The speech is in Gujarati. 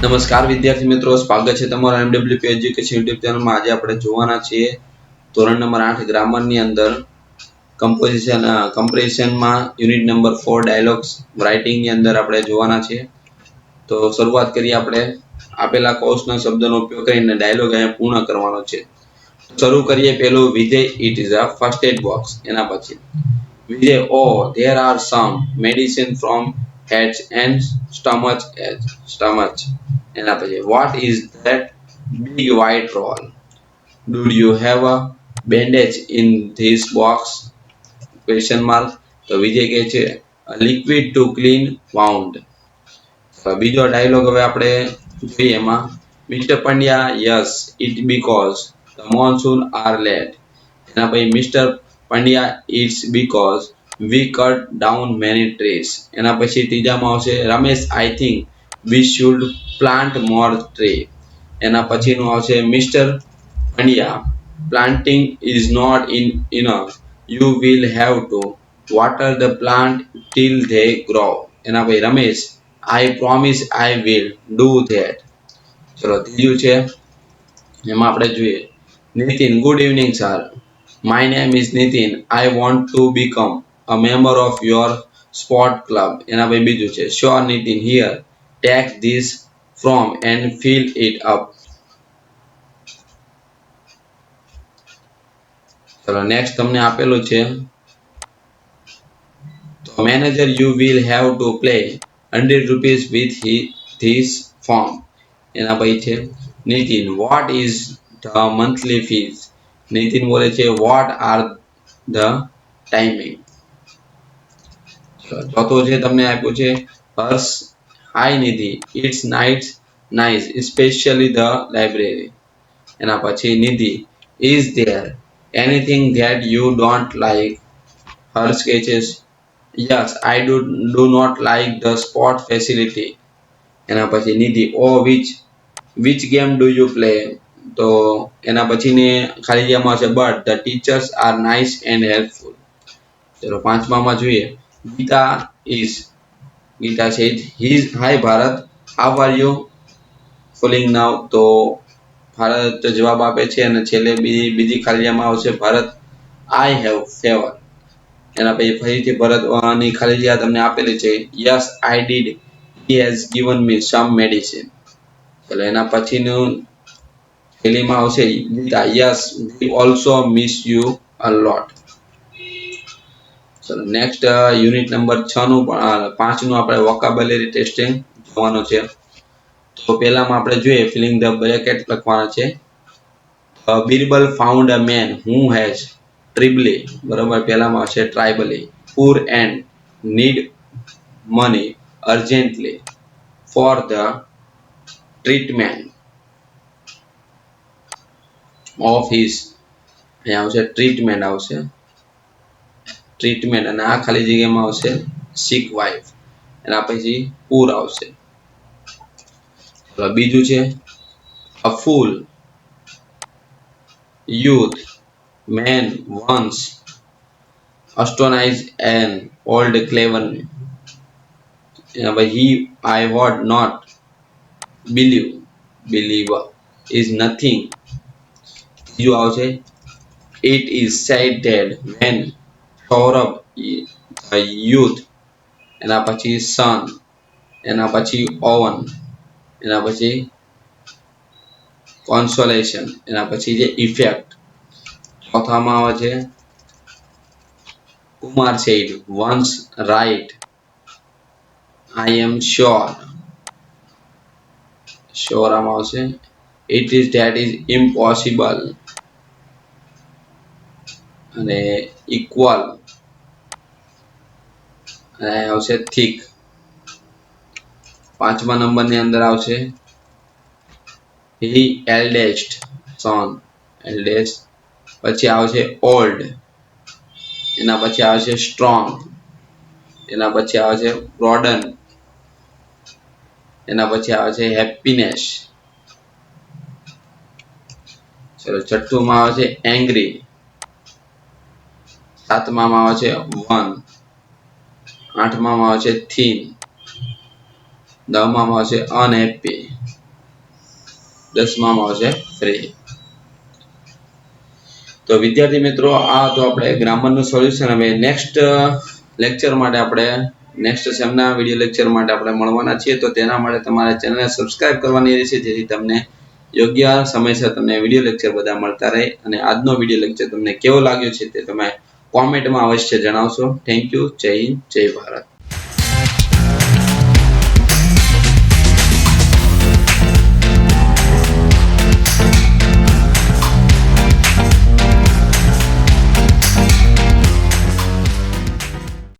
નમસ્કાર વિદ્યાર્થી મિત્રો, સ્વાગત છે તમારું MWP એજ્યુકેશન યુટ્યુબ ચેનલમાં। આજે આપણે જોવાના છીએ ધોરણ નંબર 8 ગ્રામરની અંદર કમ્પોઝિશનમાં યુનિટ નંબર 4 ડાયલોગ્સ રાઇટિંગની અંદર આપણે જોવાના છીએ। તો શરૂઆત કરીએ। આપણે આપેલા કૌંસના શબ્દોનો ઉપયોગ કરીને ડાયલોગ અહીંયા પૂર્ણ કરવાનો છે। શરૂ કરીએ। પહેલું Vijay it is a first aid box. એના પછી Vijay, oh, there are some medicine from heads and stomach. એના પછી what is that big white roll? Do you have a bandage in this box? Question mark. તો વિજય કહે છે a liquid to clean wound. બીજો ડાયલોગ હવે આપણે જોઈએ એમાં Mr. Pandya, yes, it because the monsoon are late. એના પછી Mr. Pandya, it's because we cut down many trees. એના પછી ત્રીજામાં આવશે Ramesh, I think we should plant more tree. એના પછીનું આવશે Mr. Pandya, planting is not enough. You will have to water the plant till they grow. એના પછી Ramesh, I promise I will do that. ચલો ત્રીજું છે એમાં આપણે જોઈએ Nitin, good evening sir. My name is Nitin. I want to become a member of your sport club. એના પછી બીજું છે Sure Nitin, here, take this form and fill it up. ચલો નેક્સ્ટ તમને આપેલું છે તો manager, you will have to pay 100 rupees with this form. એના પછી છે Nitin, what is the monthly fees? Nitin બોલે છે what are the timing? ચોથું છે તમને આપ્યું છે હર્ષ, hi Nidhi, it's nice especially the library. એના પછી Nidhi, is there anything that you don't like? હર્ષ કહે છે yes, I do not like the sport facility. એના પછી Nidhi, oh, which game do you play? તો એના પછીની ખાલી જગ્યામાં છે but the teachers are nice and helpful. ચલો પાંચમામાં જોઈએ Gita said hi Bharat, how are you feeling now? તો ભારત જવાબ આપે છે અને છેલ્લે બીજી ખાલી જગ્યામાં આવશે ભરત, I have fever. એના પછી ફરીથી ભરતની ખાલી જગ્યા તમને આપેલી છે yes, I did, he has given me some medicine. ચલો એના પછીનું છેલ્લીમાં આવશે Gita, yes, we also miss you a lot. ચલો નેક્સ્ટ યુનિટ નંબર 5 નું આપણે વોકાબ્યુલરી ટેસ્ટિંગ જોવાનું છે। તો પહેલામાં આપણે જોઈએ ફિલિંગ ધ બ્રેકેટ લખવાના છે। Birbal found a man who has terribly, બરાબર, પહેલામાં આવશે terribly, poor and need money urgently for the treatment of his, અહીંયા આવશે ટ્રીટમેન્ટ આવશે ટ્રીટમેન્ટ અને આ ખાલી જગ્યામાં આવશે સિક વાઇફ, એના પછી પૂર આવશે। બીજું છે અ ફૂલ, youth, man, once, astonish an old clever. એના પછી I would not believe is nothing. બીજું આવશે it is said that when Saurabh the youth, એના પછી sun, એના પછી oven, એના પછી consolation, એના પછી જે effect। ચોથામાં આવે છે Kumar said once right, I am sure આમાં આવશે it is that is impossible અને equal અને આવશે thick। પાંચમા નંબરની અંદર આવશે he eldest son, eldest, પછી આવશે old, એના પછી આવશે strong, એના પછી આવશે broaden, એના પછી આવશે happiness। ચલો છઠ્ઠુંમાં આવશે angry, સાતમામાં આવશે one, આઠમામાં આવશે thin, દસમામાં આવશે unhappy, 10માં આવશે ફ્રી. તો વિદ્યાર્થી મિત્રો આ તો આપણે ગ્રામરનું સોલ્યુશન. હવે નેક્સ્ટ લેક્ચર માટે આપણે નેક્સ્ટ સેમના વિડીયો લેક્ચર માટે આપણે મળવાના છીએ. તો તેના માટે તમારે ચેનલને સબસ્ક્રાઇબ કરવાની રહેશે, જેથી તમને યોગ્ય સમયસર તમને વિડીયો લેક્ચર બધા મળતા રહે. અને આજનો વિડીયો લેક્ચર તમને કેવો લાગ્યો છે તે તમે કોમેન્ટમાં અવશ્ય જણાવશો. Thank you. જય હિન્દ, જય ભારત.